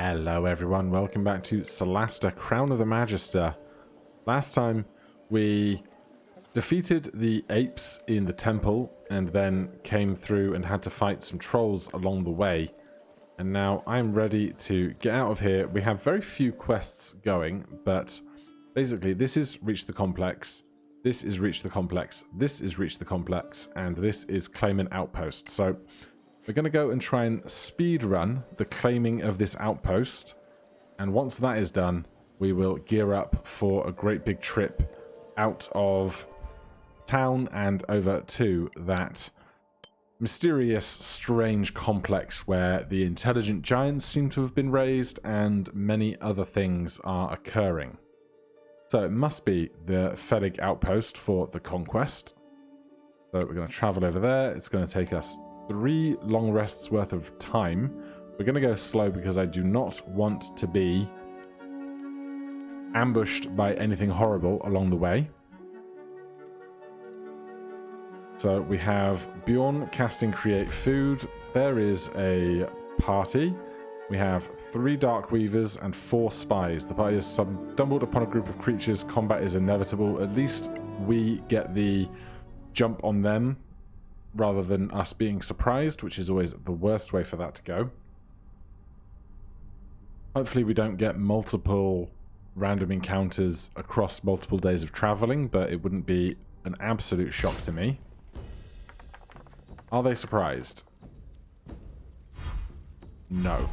Hello everyone, welcome back to Solasta Crown of the Magister. Last time we defeated the apes in the temple and then came through and had to fight some trolls along the way. And now I'm ready to get out of here. We have very few quests going, but basically this is Reach the Complex, this is Reach the Complex, this is Reach the Complex, and this is Claim an Outpost. So we're going to go and try and speed run the claiming of this outpost. And once that is done, we will gear up for a great big trip out of town and over to that mysterious, strange complex where the intelligent giants seem to have been raised and many other things are occurring. So it must be the Felig outpost for the conquest. So we're going to travel over there. It's going to take us 3 long rests worth of time. We're going to go slow because I do not want to be ambushed by anything horrible along the way. So we have Bjorn casting Create Food. There is a party. We have 3 Dark Weavers and 4 spies. The party has stumbled upon a group of creatures. Combat is inevitable. At least we get the jump on them rather than us being surprised, which is always the worst way for that to go. Hopefully we don't get multiple random encounters across multiple days of traveling, but it wouldn't be an absolute shock to me. Are they surprised? No.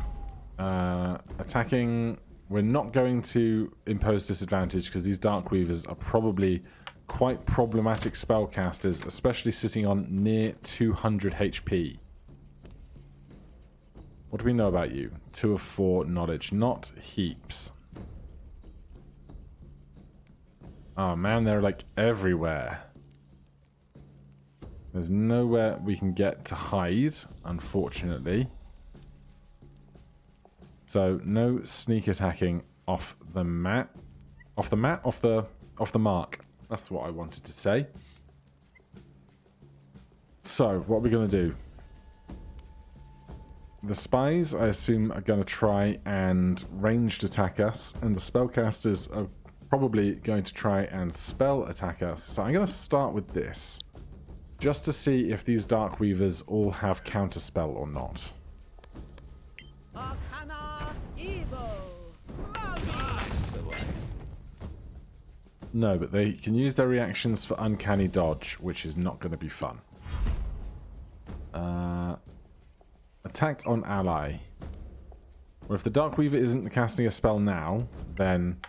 Attacking, we're not going to impose disadvantage because these Dark Weavers are probably quite problematic spellcasters, especially sitting on near 200 HP. What do we know about you? 2 of 4 knowledge, not heaps. Oh man, they're like everywhere. There's nowhere we can get to hide, unfortunately. So no sneak attacking off the mat. Off the mat? Off the mark. That's what I wanted to say. So, what are we going to do? The spies, I assume, are going to try and ranged attack us, and the spellcasters are probably going to try and spell attack us. So I'm going to start with this, just to see if these Dark Weavers all have counterspell or not. No, but they can use their reactions for uncanny dodge, which is not going to be fun. Attack on ally. Well, if the Dark Weaver isn't casting a spell now, then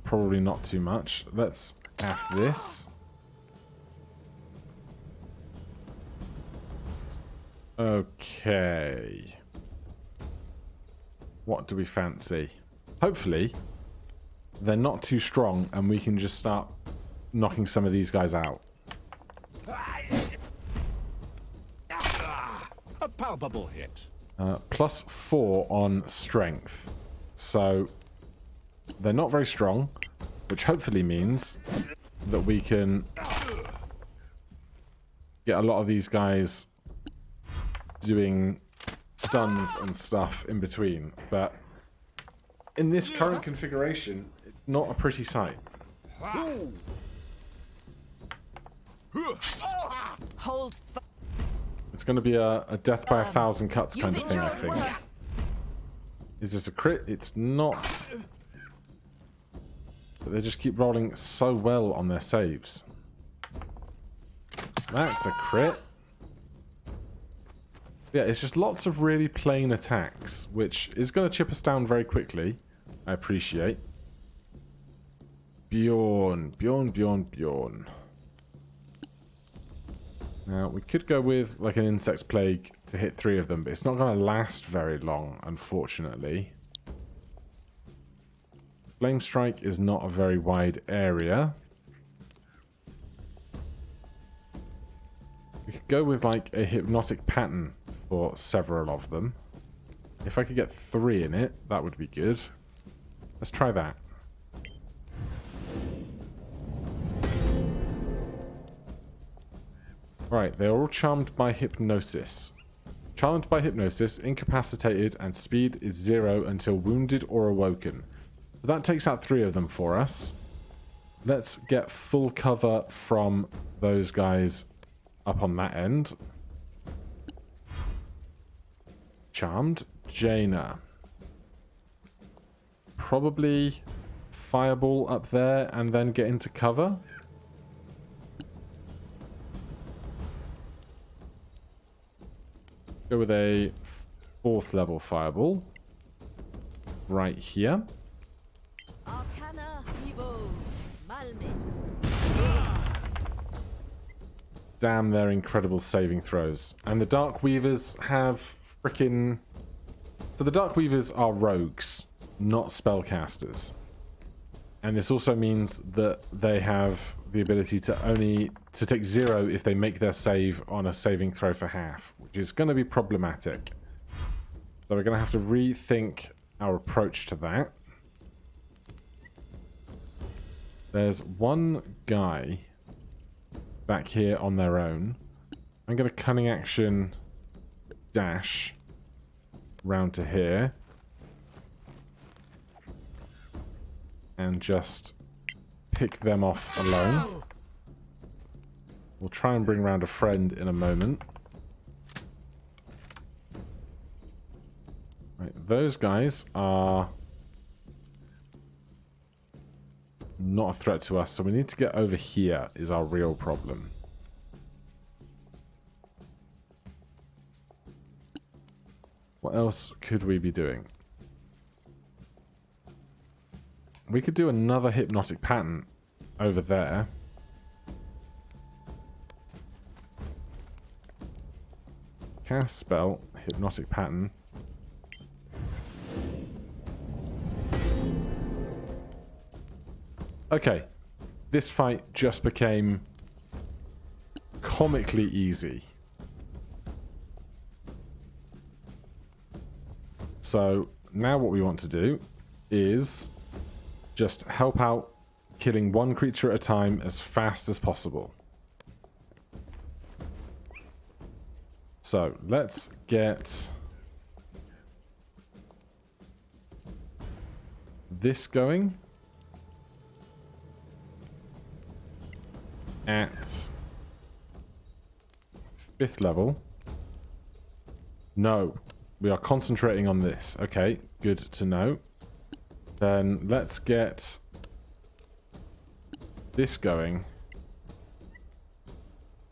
probably not too much. Let's F this. Okay. What do we fancy? Hopefully they're not too strong and we can just start knocking some of these guys out. A palpable hit. +4 on strength. So they're not very strong, which hopefully means that we can get a lot of these guys doing stuns and stuff in between. But in this current configuration, it's not a pretty sight. Hold. It's going to be a death by 1,000 cuts kind of thing, I think. Is this a crit? It's not. But they just keep rolling so well on their saves. That's a crit. Yeah, it's just lots of really plain attacks, which is going to chip us down very quickly. I appreciate. Bjorn. Now, we could go with like an insect plague to hit 3 of them, but it's not going to last very long, unfortunately. Flame Strike is not a very wide area. We could go with like a hypnotic pattern for several of them. If I could get 3 in it, that would be good. Let's try that. Right, they're all charmed by hypnosis. Charmed by hypnosis, incapacitated, and speed is 0 until wounded or awoken. So that takes out 3 of them for us. Let's get full cover from those guys up on that end. Charmed. Jaina. Probably fireball up there and then get into cover. Go with a 4th level fireball. Right here. Arcana Evo Malmis. Damn their incredible saving throws. And the Dark Weavers have frickin'... So the Dark Weavers are rogues, not spellcasters. And this also means that they have the ability to take 0 if they make their save on a saving throw for half, which is going to be problematic. So we're going to have to rethink our approach to that. There's one guy back here on their own. I'm going to cunning action dash round to here. And just pick them off alone. We'll try and bring around a friend in a moment. Right, those guys are not a threat to us, so we need to get over here is our real problem. What else could we be doing? We could do another hypnotic pattern over there. Cast spell, hypnotic pattern. Okay, this fight just became comically easy. So now what we want to do is just help out killing one creature at a time as fast as possible. So let's get this going at 5th level. No, we are concentrating on this. Okay, good to know. Then let's get this going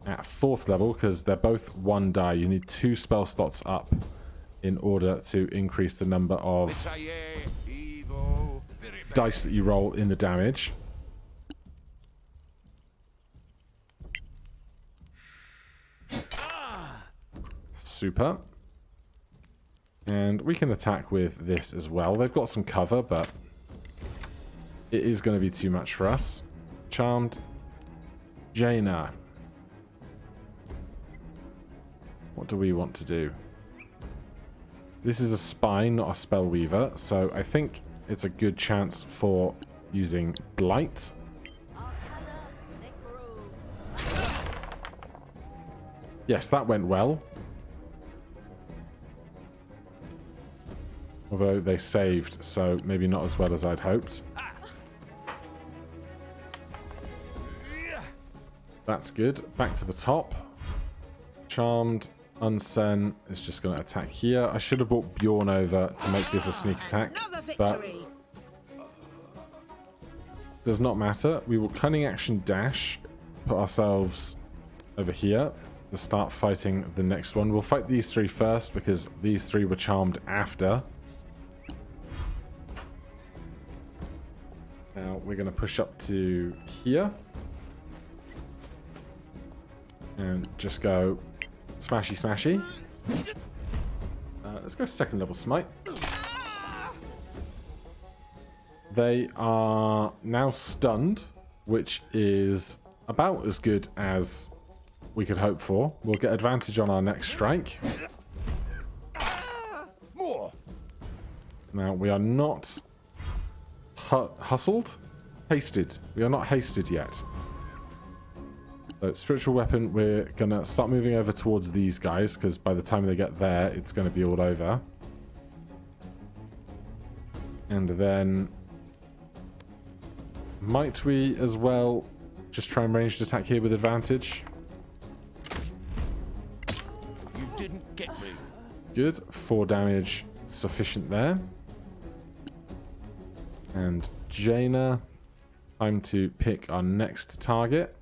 at 4th level, because they're both 1 die. You need 2 spell slots up in order to increase the number of dice that you roll in the damage. Super. And we can attack with this as well. They've got some cover, but it is going to be too much for us. Charmed. Jaina. What do we want to do? This is a spy, not a spell weaver, so I think it's a good chance for using Blight. Yes, that went well. Although they saved, so maybe not as well as I'd hoped. That's good. Back to the top. Charmed. Unsen is just going to attack here. I should have brought Bjorn over to make this a sneak attack, but does not matter. We will cunning action dash, put ourselves over here to start fighting the next one. We'll fight these 3 first because these 3 were charmed after. Now we're going to push up to here and just go smashy smashy. Let's go 2nd level smite. They are now stunned, which is about as good as we could hope for. We'll get advantage on our next strike. Now we are not hustled. Hasted. We are not hasted yet. So spiritual weapon, we're going to start moving over towards these guys, because by the time they get there, it's going to be all over. And then... might we as well just try and ranged attack here with advantage? You didn't get me. Good. 4 damage sufficient there. And Jaina, time to pick our next target.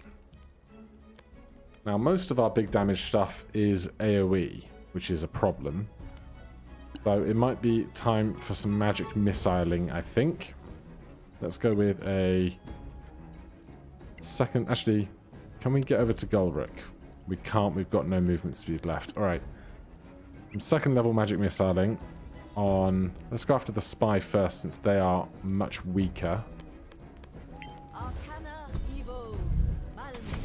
Now, most of our big damage stuff is AoE, which is a problem. So it might be time for some magic missiling, I think. Let's go with a second. Actually, can we get over to Gulrick? We can't. We've got no movement speed left. All right. Some second level magic missiling on... let's go after the spy first, since they are much weaker. Arcana Evo. Malmis.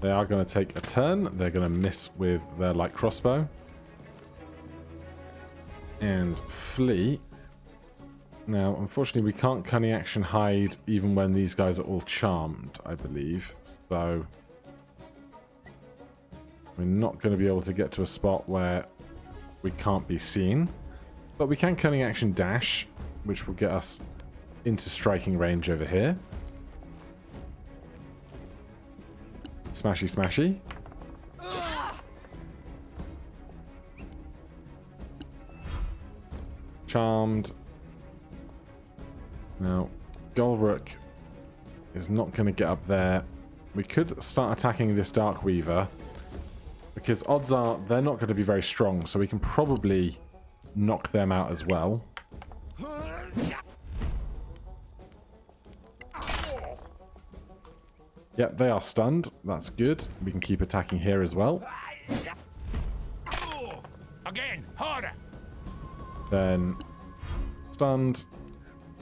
They are going to take a turn. They're going to miss with their light crossbow. And flee. Now, unfortunately, we can't cunning action hide even when these guys are all charmed, I believe. So, we're not going to be able to get to a spot where we can't be seen. But we can cunning action dash, which will get us into striking range over here. Smashy, smashy. Charmed. Now, Gulrick is not going to get up there. We could start attacking this Dark Weaver, because odds are they're not going to be very strong, so we can probably knock them out as well. Yep, they are stunned. That's good. We can keep attacking here as well. Again, harder. Then stunned,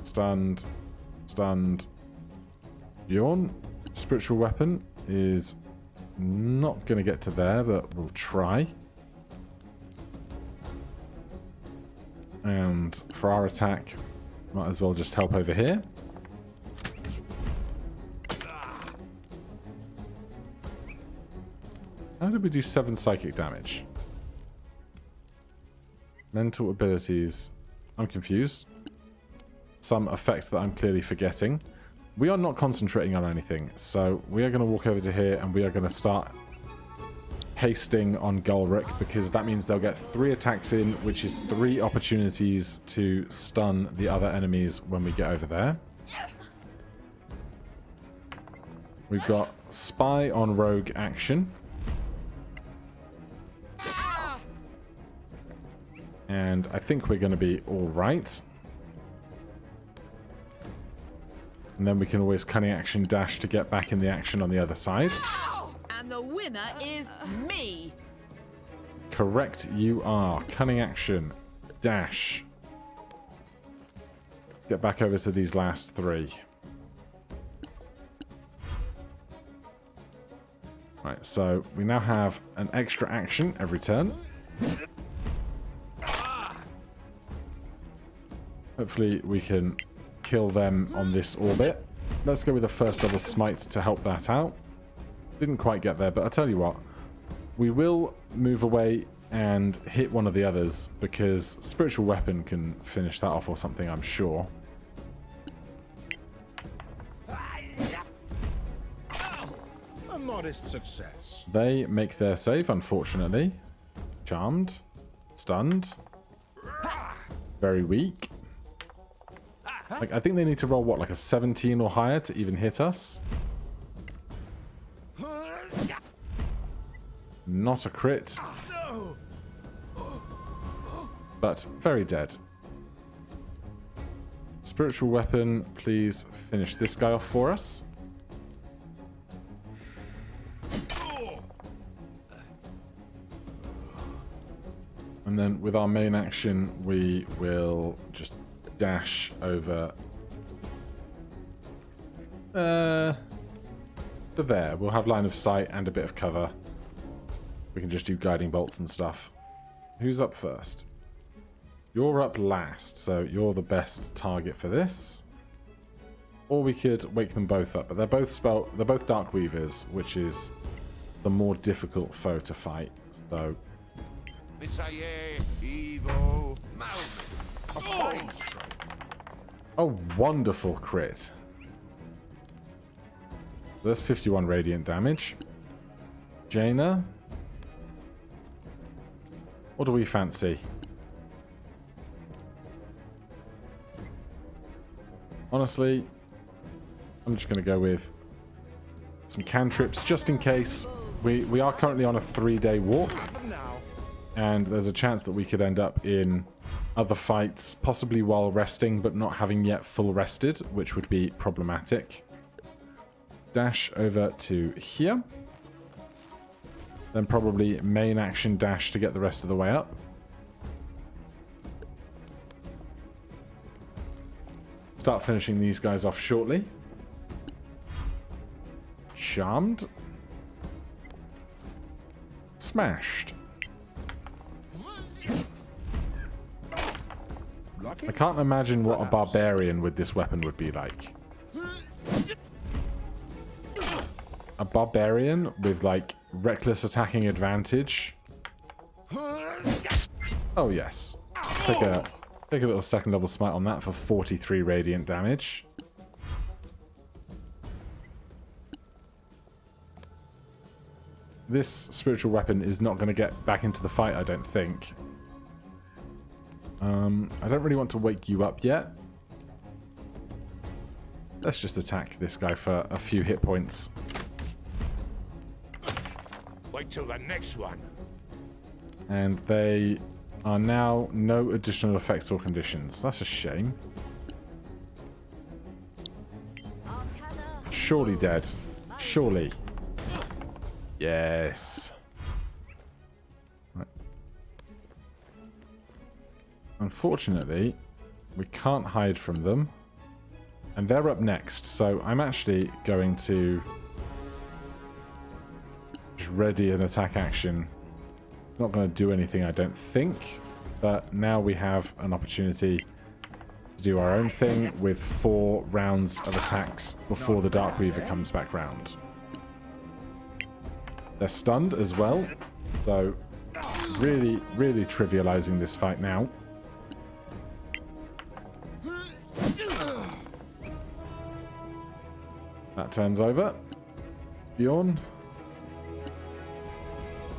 stunned, stunned. Bjorn, spiritual weapon is not going to get to there, but we'll try. And for our attack, might as well just help over here. How did we do 7 psychic damage? Mental abilities. I'm confused. Some effect that I'm clearly forgetting. We are not concentrating on anything, so we are going to walk over to here and we are going to start hasting on Gulrick, because that means they'll get 3 attacks in, which is 3 opportunities to stun the other enemies when we get over there. We've got Spy on Rogue action. And I think we're going to be all right. And then we can always cunning action dash to get back in the action on the other side. And the winner is me. Correct, you are. Cunning action dash. Get back over to these last 3. Right, so we now have an extra action every turn. Hopefully we can kill them on this orbit. Let's go with a first level smite to help that out. Didn't quite get there, but I'll tell you what. We will move away and hit one of the others, because spiritual weapon can finish that off or something, I'm sure. A modest success. They make their save, unfortunately. Charmed. Stunned. Very weak. Like, I think they need to roll, what, like a 17 or higher to even hit us? Not a crit. But very dead. Spiritual weapon, please finish this guy off for us. And then with our main action, we will just dash over to there. We'll have line of sight and a bit of cover. We can just do guiding bolts and stuff. Who's up first? You're up last, so you're the best target for this. Or we could wake them both up, but they're both Dark Weavers, which is the more difficult foe to fight. So a wonderful crit. That's 51 radiant damage. Jaina, what do we fancy? Honestly, I'm just going to go with some cantrips just in case. We are currently on a 3-day walk, and there's a chance that we could end up in other fights, possibly while resting, but not having yet full rested, which would be problematic. Dash over to here. Then probably main action dash to get the rest of the way up. Start finishing these guys off shortly. Charmed. Smashed. I can't imagine what a barbarian with this weapon would be like. A barbarian with, like, reckless attacking advantage. Oh, yes. Take a little second level smite on that for 43 radiant damage. This spiritual weapon is not going to get back into the fight, I don't think. I don't really want to wake you up yet. Let's just attack this guy for a few hit points. Wait till the next one. And they are now no additional effects or conditions. That's a shame. Surely dead. Surely. Yes. Right. Unfortunately, we can't hide from them. And they're up next, so I'm actually going to just ready an attack action. Not going to do anything, I don't think. But now we have an opportunity to do our own thing with 4 rounds of attacks before the Dark Weaver comes back round. They're stunned as well, so really, really trivializing this fight now. That turns over. Bjorn.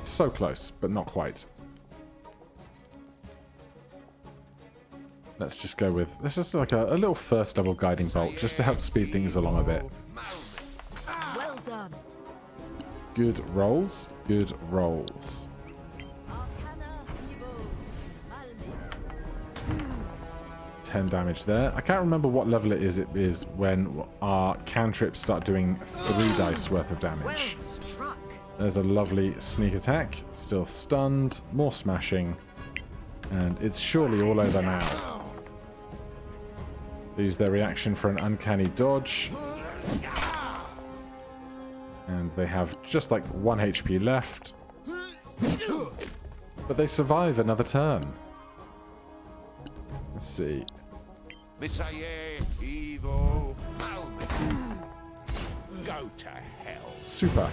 So close, but not quite. Let's just go with... Let's just like a little first level guiding bolt, just to help speed things along a bit. Well done. Good rolls. Good rolls. 10 damage there. I can't remember what level it is when our cantrips start doing 3 dice worth of damage. Well struck. There's a lovely sneak attack. Still stunned. More smashing. And it's surely all over now. They use their reaction for an uncanny dodge. And they have just like 1 HP left. But they survive another turn. Let's see. Go to hell. Super.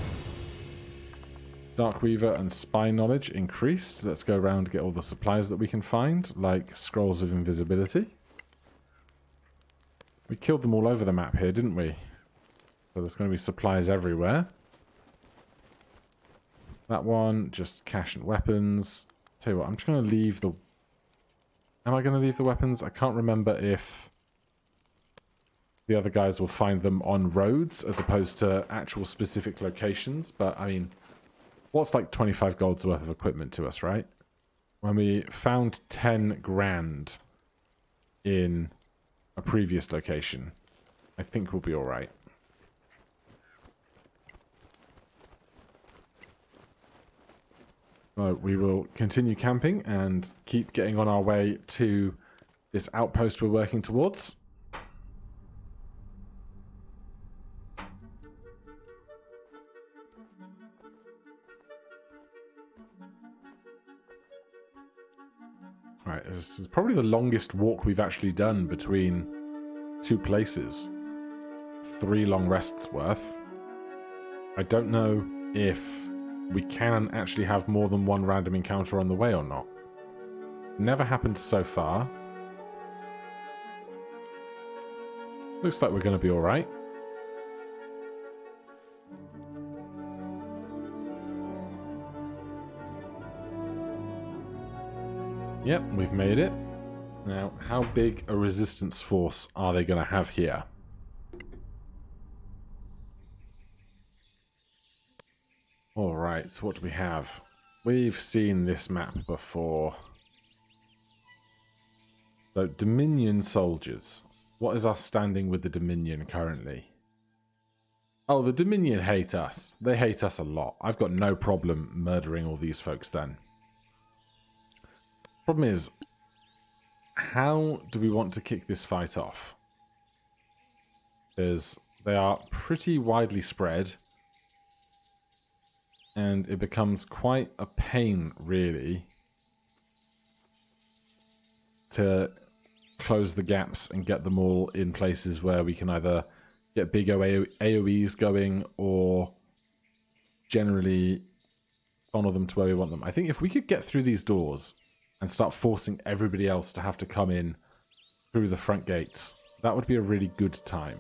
Dark Weaver and Spy Knowledge increased. Let's go around and get all the supplies that we can find, like Scrolls of Invisibility. We killed them all over the map here, didn't we? So there's going to be supplies everywhere. That one, just cash and weapons. Tell you what, I'm just going to leave the... Am I going to leave the weapons? I can't remember if the other guys will find them on roads as opposed to actual specific locations. But, I mean, what's like 25 gold's worth of equipment to us, right? When we found 10 grand in a previous location, I think we'll be alright. So we will continue camping and keep getting on our way to this outpost we're working towards. Alright, this is probably the longest walk we've actually done between 2 places. 3 long rests worth. I don't know if we can actually have more than one random encounter on the way or not. Never happened so far. Looks like we're going to be alright. Yep, we've made it. Now, how big a resistance force are they going to have here? Alright, so what do we have? We've seen this map before. So, Dominion soldiers. What is our standing with the Dominion currently? Oh, the Dominion hate us. They hate us a lot. I've got no problem murdering all these folks then. Problem is, how do we want to kick this fight off? Because they are pretty widely spread. And it becomes quite a pain, really, to close the gaps and get them all in places where we can either get big AoEs going or generally funnel them to where we want them. I think if we could get through these doors and start forcing everybody else to have to come in through the front gates, that would be a really good time.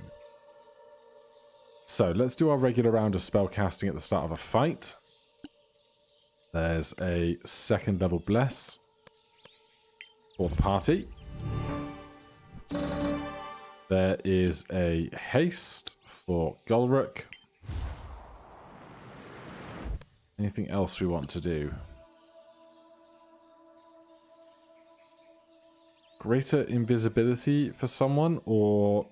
So let's do our regular round of spell casting at the start of a fight. There's a 2nd level bless for the party. There is a haste for Gulruk. Anything else we want to do? Greater invisibility for someone, or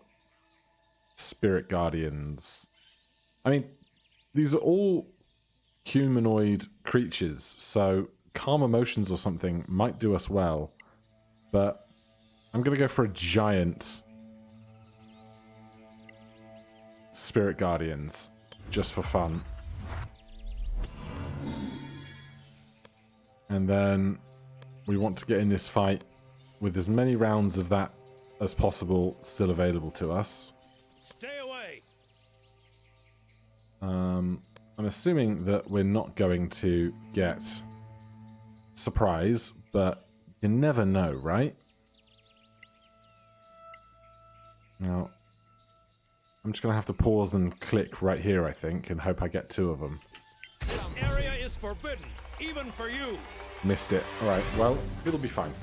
spirit guardians? I mean, these are all humanoid creatures, so calm emotions or something might do us well, but I'm going to go for a giant spirit guardians just for fun. And then we want to get in this fight with as many rounds of that as possible still available to us. Stay away. I'm assuming that we're not going to get surprise, but you never know, right? Now, I'm just going to have to pause and click right here, I think, and hope I get 2 of them. This area is forbidden, even for you. Missed it. Alright, well, it'll be fine.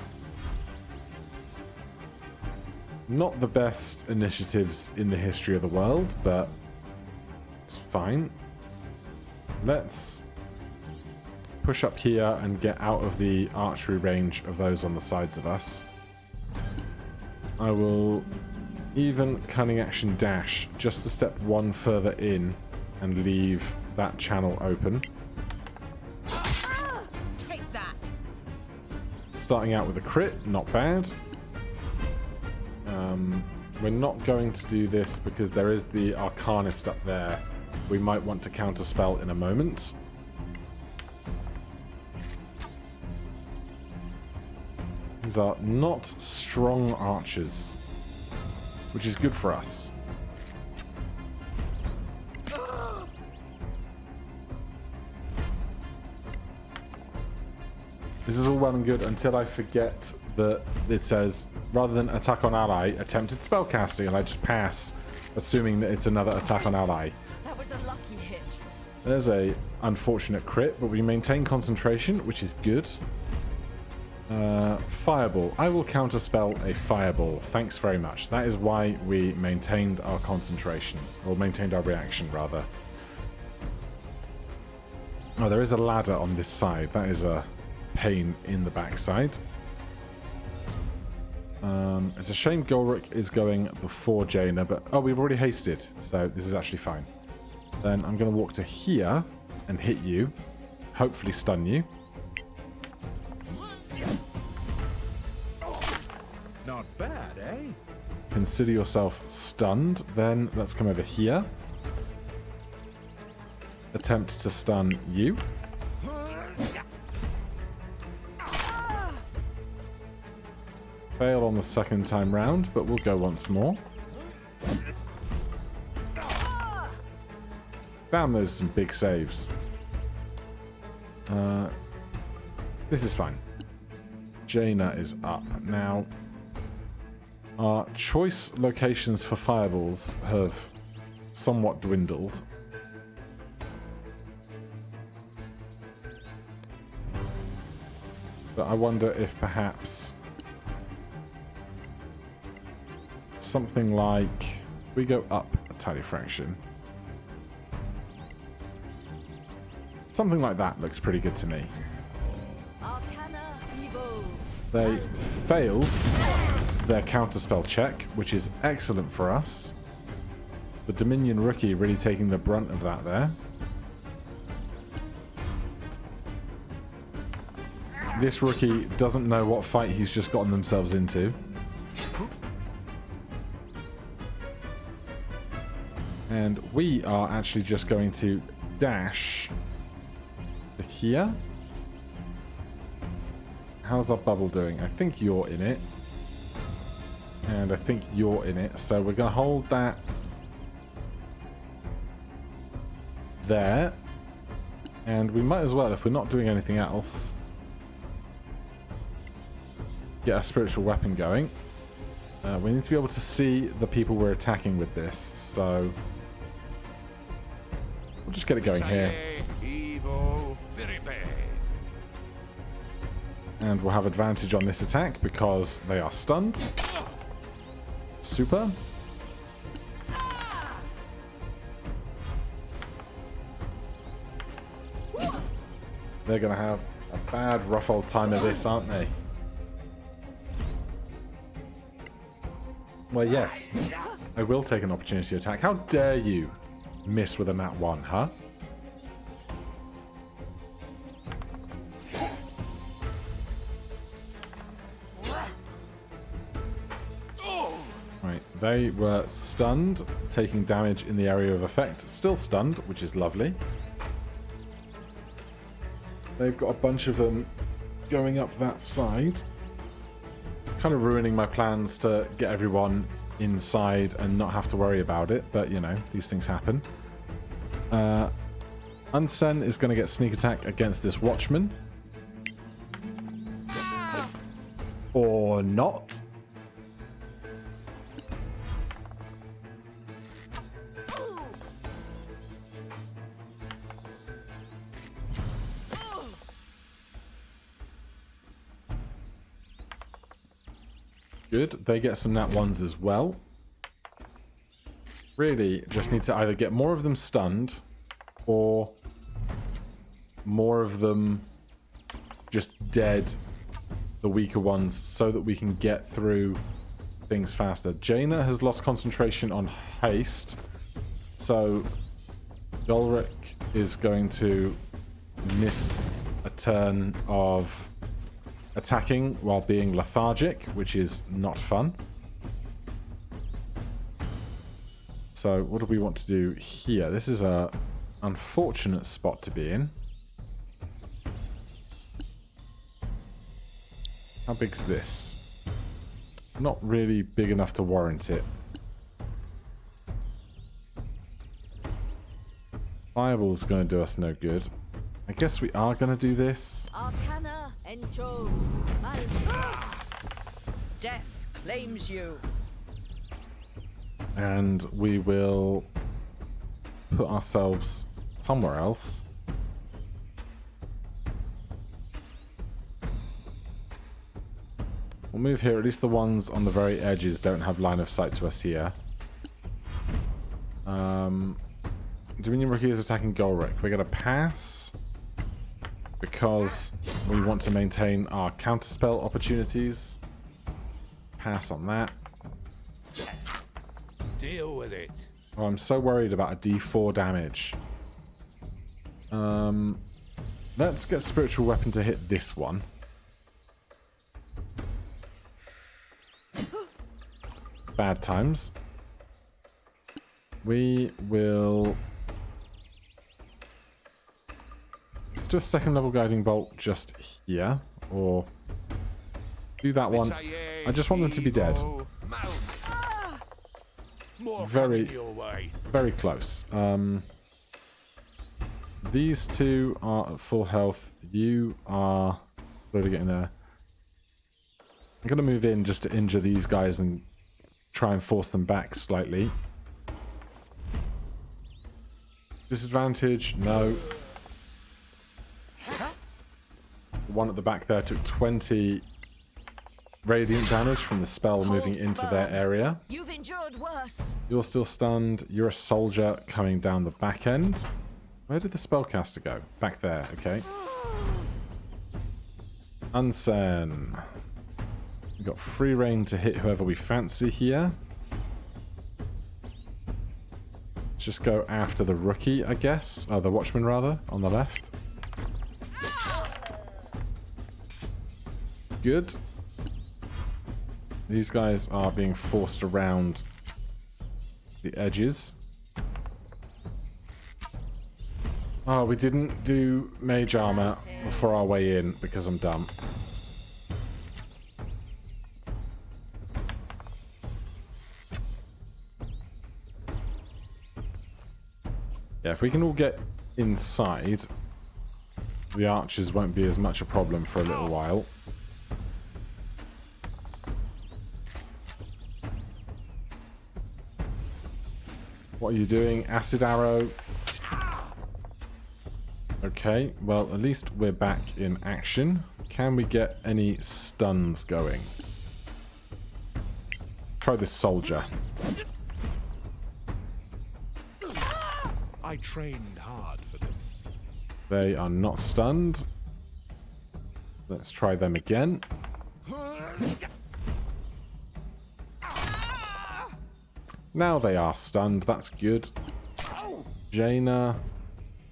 Not the best initiatives in the history of the world, but it's fine. Let's push up here and get out of the archery range of those on the sides of us. I will even cunning action dash just to step 1 further in and leave that channel open. Take that. Starting out with a crit, not bad. We're not going to do this because there is the Arcanist up there. We might want to counterspell in a moment. These are not strong archers, which is good for us. This is all well and good until I forget that it says, rather than attack on ally, attempted spellcasting, and I just pass, assuming that it's another attack on ally. That was a lucky hit. There's a unfortunate crit, but we maintain concentration, which is good. Fireball. I will counterspell a fireball. Thanks very much. That is why we maintained our concentration, or maintained our reaction, rather. Oh, there is a ladder on this side. That is a pain in the backside. It's a shame Gulruk is going before Jaina, but oh, we've already hasted, so this is actually fine. Then I'm going to walk to here and hit you, hopefully stun you. Not bad, eh? Consider yourself stunned. Then let's come over here. Attempt to stun you. Fail on the 2nd time round, but we'll go once more. Damn, those are some big saves. This is fine. Jaina is up. Now, our choice locations for fireballs have somewhat dwindled. But I wonder if perhaps something like we go up a tiny fraction. Something like that looks pretty good to me. They failed their counterspell check, which is excellent for us. The Dominion rookie really taking the brunt of that there. This rookie doesn't know what fight he's just gotten themselves into. And we are actually just going to dash to here. How's our bubble doing? I think you're in it. And I think you're in it. So we're going to hold that there. And we might as well, if we're not doing anything else, get a spiritual weapon going. We need to be able to see the people we're attacking with this. So we'll just get it going here. And we'll have advantage on this attack because they are stunned. Super. They're going to have a bad, rough old time of this, aren't they? Well, yes. I will take an opportunity to attack. How dare you miss with a nat 1, huh? Right, they were stunned, taking damage in the area of effect. Still stunned, which is lovely. They've got a bunch of them going up that side. Kind of ruining my plans to get everyone inside and not have to worry about it, but you know, these things happen. Unsen is going to get sneak attack against this watchman. Or not. Good. They get some nat 1s as well. Really, just need to either get more of them stunned or more of them just dead, the weaker ones, so that we can get through things faster. Jaina has lost concentration on haste, so Dolric is going to miss a turn of attacking while being lethargic, which is not fun. So what do we want to do here? This is a unfortunate spot to be in. How big's this? Not really big enough to warrant it. Fireball's going to do us no good. I guess we are going to do this. Arcana Enjo. Death claims you. And we will put ourselves somewhere else. We'll move here. At least the ones on the very edges don't have line of sight to us here. Dominion Rookie is attacking Golric. We're going to pass because we want to maintain our counterspell opportunities. Pass on that. Deal with it. Oh, I'm so worried about a D4 damage. Let's get Spiritual Weapon to hit this one. Bad times. We will... Let's do a second level Guiding Bolt just here. Or do that one. I just want them to be dead. Very, very close. these two are at full health. You are slowly getting there. I'm going to move in just to injure these guys and try and force them back slightly. Disadvantage? No. The one at the back there took 20 radiant damage from the spell moving into their area. You've endured worse. You're still stunned. You're a soldier coming down the back end. Where did the spellcaster go? Back there, okay. Unsen. We've got free reign to hit whoever we fancy here. Let's just go after the rookie, I guess. Oh, the watchman, rather, on the left. Good. These guys are being forced around the edges. Oh, we didn't do mage armor for our way in because I'm dumb. Yeah, if we can all get inside, the archers won't be as much a problem for a little while. What are you doing? Acid arrow. Okay, well, at least we're back in action. Can we get any stuns going? Try this soldier. I trained hard for this. They are not stunned. Let's try them again. Now they are stunned. That's good. Jaina.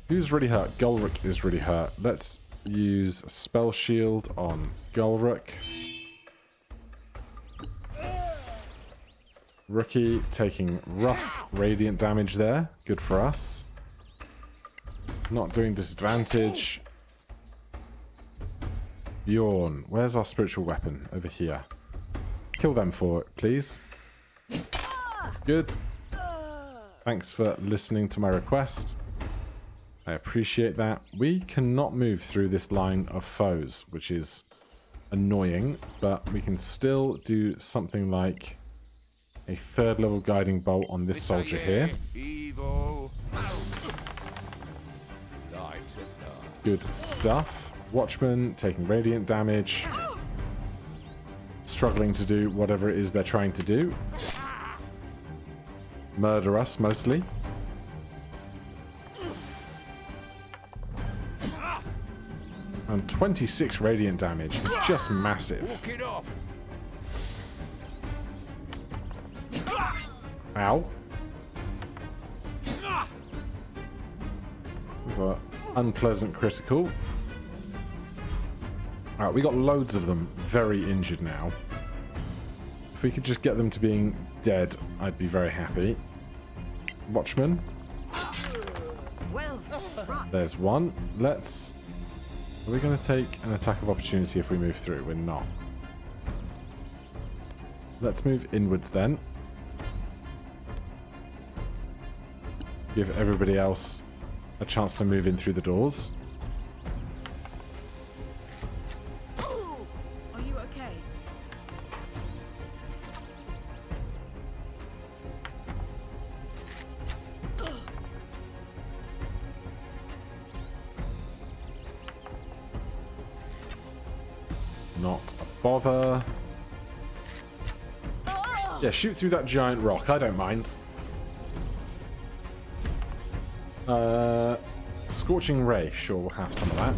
Who's really hurt? Gulrick is really hurt. Let's use a spell shield on Gulrick. Rookie taking rough radiant damage there. Good for us. Not doing disadvantage. Bjorn. Where's our spiritual weapon? Over here. Kill them for it, please. Good. Thanks for listening to my request. I appreciate that. We cannot move through this line of foes, which is annoying, but we can still do something like a 3rd level guiding bolt on this soldier here. Good stuff. Watchman taking radiant damage. Struggling to do whatever it is they're trying to do. Murder us, mostly. And 26 radiant damage is just massive. Ow. These are unpleasant critical. Alright, we got loads of them very injured now. If we could just get them to being dead, I'd be very happy. Watchman. Well struck. There's one. Let's... Are we going to take an attack of opportunity if we move through? We're not. Let's move inwards then. Give everybody else a chance to move in through the doors. Are you okay? Not a bother. Yeah, shoot through that giant rock. I don't mind. Scorching Ray. Sure, we'll have some of that.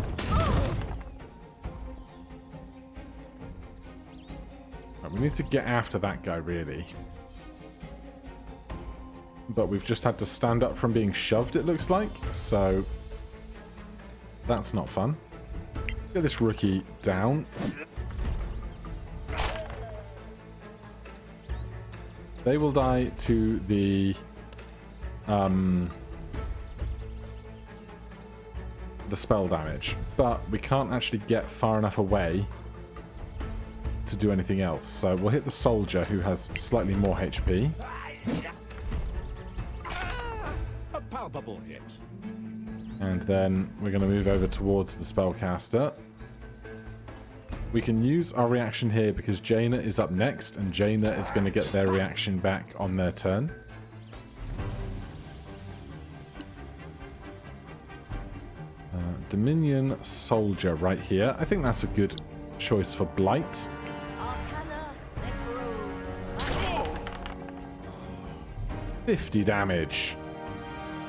Right, we need to get after that guy, really. But we've just had to stand up from being shoved, it looks like. So, that's not fun. Get this rookie down. They will die to the spell damage, but we can't actually get far enough away to do anything else. So we'll hit the soldier who has slightly more HP. A palpable hit. And then we're going to move over towards the spellcaster. We can use our reaction here because Jaina is up next, and Jaina is going to get their reaction back on their turn. Dominion Soldier right here. I think that's a good choice for Blight. 50 damage.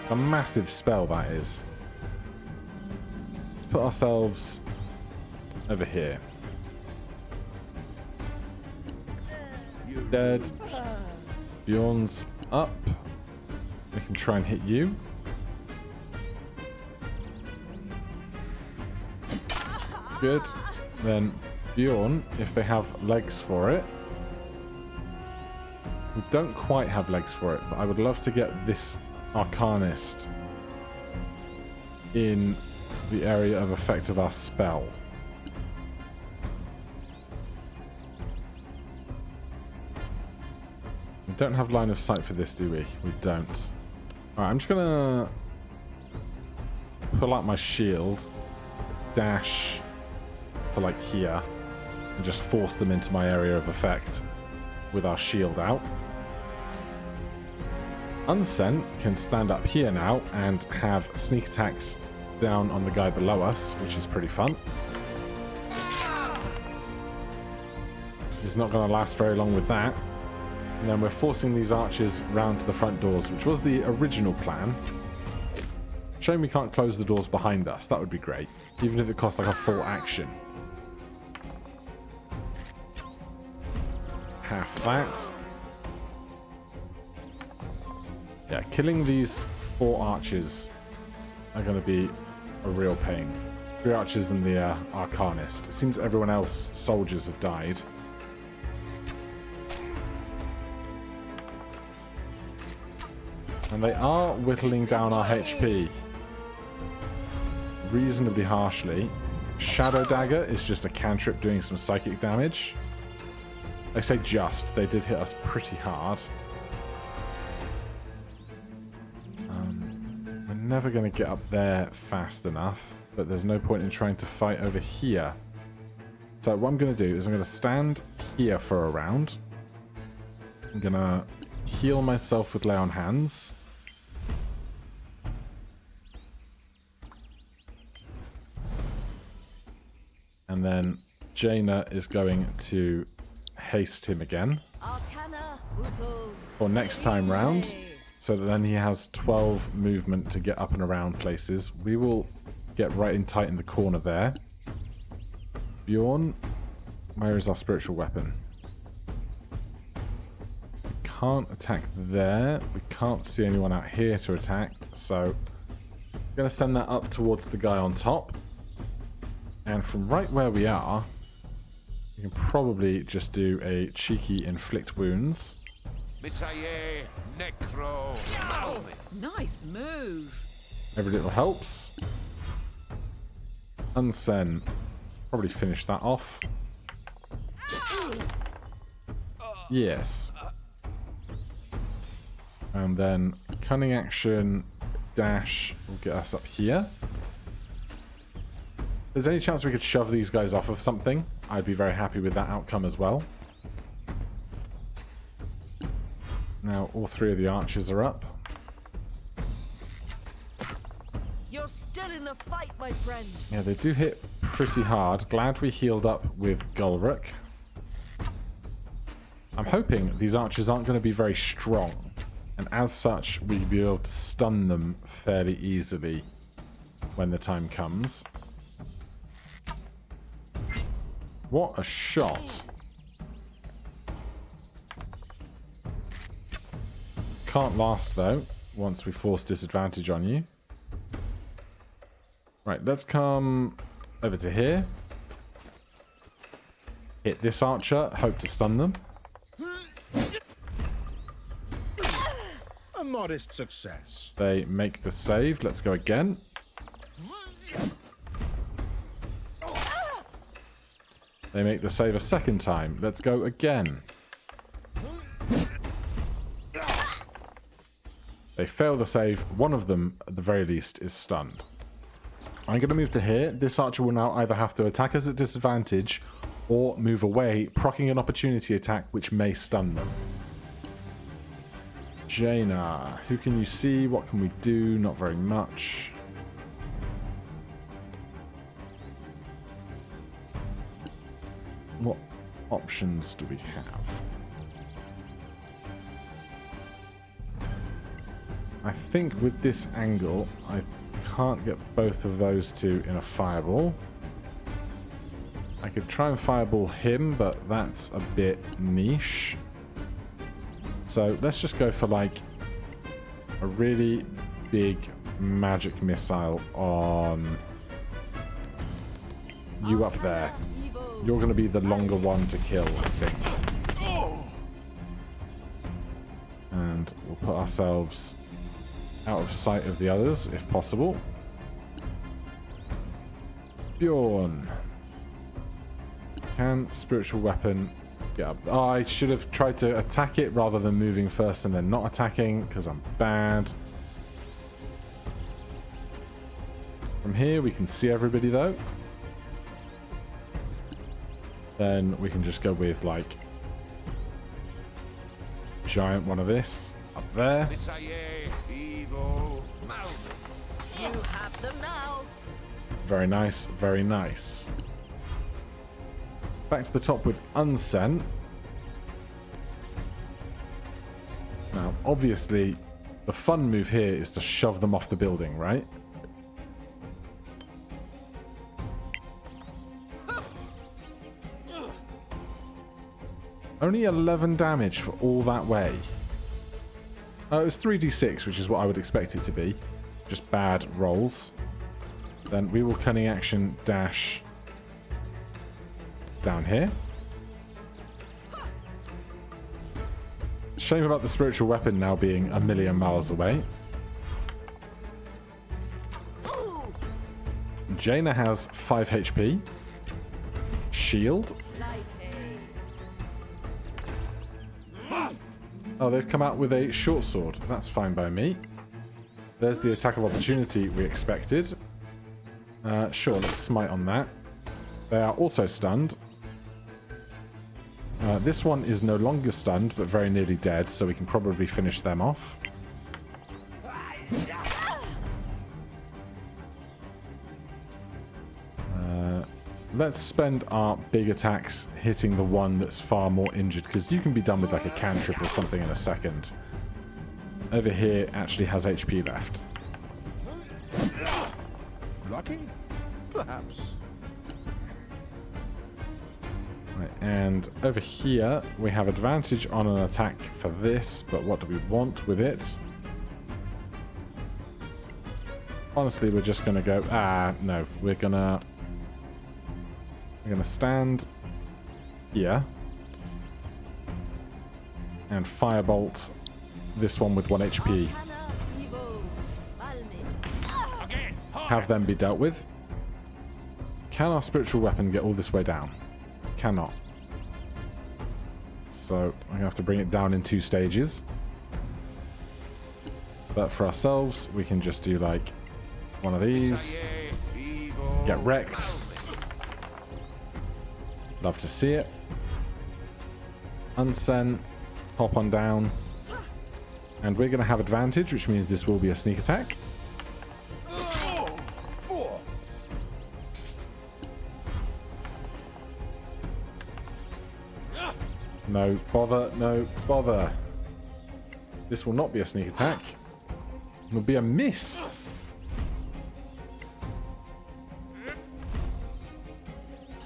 A massive spell that is. Let's put ourselves over here. Dead. Bjorn's up. We can try and hit you. Good. Then Bjorn, if they have legs for it. We don't quite have legs for it, but I would love to get this Arcanist in the area of effect of our spell. We don't have line of sight for this, do we? We don't. Alright, I'm just gonna pull out my shield, dash to like here, and just force them into my area of effect with our shield out. Unsent can stand up here now and have sneak attacks down on the guy below us, which is pretty fun. He's not going to last very long with that. And then we're forcing these archers round to the front doors, which was the original plan. Shame we can't close the doors behind us. That would be great, even if it costs like a full action. Half that. Yeah, killing these 4 archers are going to be a real pain. 3 archers and the Arcanist. It seems everyone else, soldiers, have died. And they are whittling down our HP reasonably harshly. Shadow Dagger is just a cantrip doing some psychic damage. I say just, they did hit us pretty hard. We're never going to get up there fast enough, but there's no point in trying to fight over here. So what I'm going to do is I'm going to stand here for a round. I'm going to heal myself with Lay on Hands. And then Jaina is going to haste him again for next time round, so that then he has 12 movement to get up and around places. We will get right in tight in the corner there. Bjorn, where is our spiritual weapon? We can't attack there. We can't see anyone out here to attack, so I'm going to send that up towards the guy on top. And from right where we are, we can probably just do a cheeky inflict wounds. Nice move. Every little helps. Unsen, probably finish that off. Yes. And then cunning action dash will get us up here. If there's any chance we could shove these guys off of something, I'd be very happy with that outcome as well. Now all 3 of the archers are up. You're still in the fight, my friend. Yeah, they do hit pretty hard. Glad we healed up with Gulrick. I'm hoping these archers aren't going to be very strong, and as such we'll be able to stun them fairly easily when the time comes. What a shot. Can't last though, once we force disadvantage on you. Right, let's come over to here. Hit this archer, hope to stun them. A modest success. They make the save. Let's go again. They make the save a second time. Let's go again. They fail the save. One of them, at the very least, is stunned. I'm going to move to here. This archer will now either have to attack us at disadvantage or move away, proccing an opportunity attack which may stun them. Jaina, who can you see? What can we do? Not very much. What options do we have? I think with this angle, I can't get both of those two in a fireball. I could try and fireball him, but that's a bit niche. So let's just go for like a really big magic missile on you up there. You're going to be the longer one to kill, I think. And we'll put ourselves out of sight of the others, if possible. Bjorn. Can spiritual weapon get up? Oh, I should have tried to attack it rather than moving first and then not attacking, because I'm bad. From here, we can see everybody, though. Then we can just go with, like, giant one of this up there. You have them now. Very nice, very nice. Back to the top with Unsent. Now, obviously, the fun move here is to shove them off the building, right? Only 11 damage for all that way. Oh, it was 3d6, which is what I would expect it to be. Just bad rolls. Then we will cunning action dash down here. Shame about the spiritual weapon now being a million miles away. Jaina has 5 HP. Shield. Oh, they've come out with a short sword. That's fine by me. There's the attack of opportunity we expected. Sure, let's smite on that. They are also stunned. This one is no longer stunned, but very nearly dead, so we can probably finish them off. Let's spend our big attacks hitting the one that's far more injured, because you can be done with like a cantrip or something in a second. Over here actually has HP left. Lucky? Perhaps. Right, and over here we have advantage on an attack for this, but what do we want with it? Honestly, we're just gonna go, no, we're gonna stand here and firebolt this one with 1 HP. Have them be dealt with. Can our spiritual weapon get all this way down? Cannot. So I'm gonna have to bring it down in 2 stages. But for ourselves, we can just do like one of these. Get wrecked. Love to see it. Unsent. Hop on down. And we're going to have advantage, which means this will be a sneak attack. No bother, no bother. This will not be a sneak attack. It will be a miss.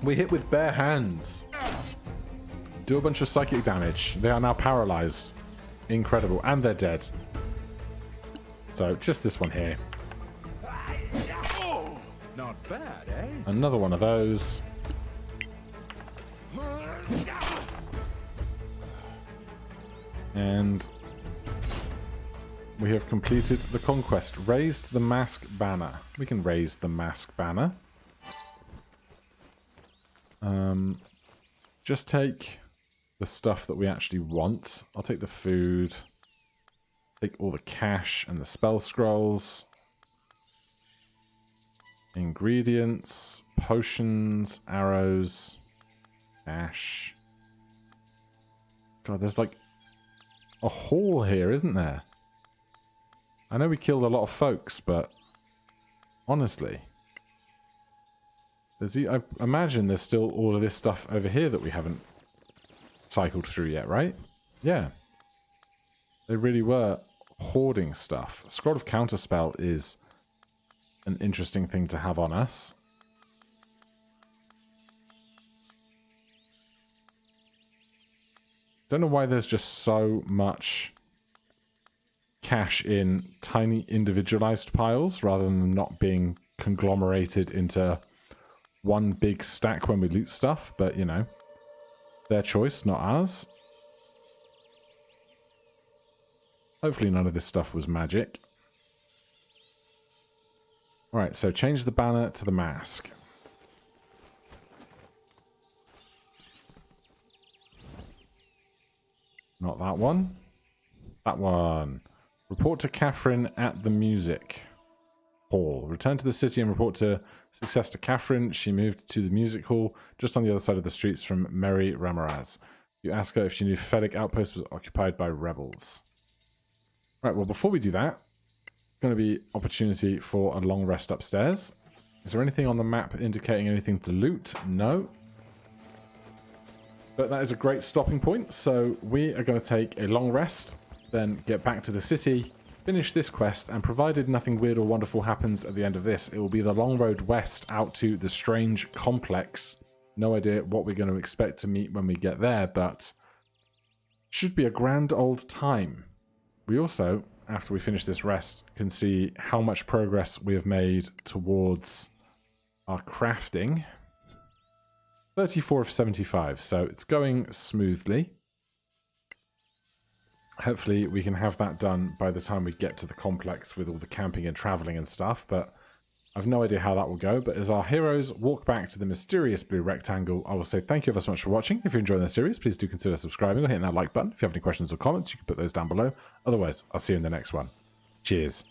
We hit with bare hands. Do a bunch of psychic damage. They are now paralyzed. Incredible. And they're dead. So, just this one here. Not bad, eh? Another one of those. And we have completed the conquest. Raised the mask banner. We can raise the mask banner. Just take the stuff that we actually want. I'll take the food. Take all the cash and the spell scrolls. Ingredients, potions, arrows, ash. God, there's like a haul here, isn't there? I know we killed a lot of folks, but honestly, I imagine there's still all of this stuff over here that we haven't cycled through yet, right? Yeah. They really were hoarding stuff. Scroll of Counterspell is an interesting thing to have on us. Don't know why there's just so much cash in tiny individualized piles rather than not being conglomerated into one big stack when we loot stuff, but you know, their choice, not ours. Hopefully none of this stuff was magic. Alright, so change the banner to the mask. Not that one. That one. Report to Catherine at the music hall. Return to the city and report to success to Catherine. She moved to the music hall just on the other side of the streets from Mary Ramirez. You ask her if she knew Fedic Outpost was occupied by rebels. Right, well, before we do that, going to be opportunity for a long rest upstairs. Is there anything on the map indicating anything to loot? No. But that is a great stopping point, so we are going to take a long rest, then get back to the city, finish this quest, and provided nothing weird or wonderful happens at the end of this, it will be the long road west out to the strange complex. No idea what we're going to expect to meet when we get there, but should be a grand old time. We also, after we finish this rest, can see how much progress we have made towards our crafting. 34 of 75, so it's going smoothly. Hopefully we can have that done by the time we get to the complex with all the camping and traveling and stuff, but I've no idea how that will go. But as our heroes walk back to the mysterious blue rectangle, I will say thank you ever so much for watching. If you're enjoying the series, please do consider subscribing or hitting that like button. If you have any questions or comments, you can put those down below. Otherwise, I'll see you in the next one. Cheers.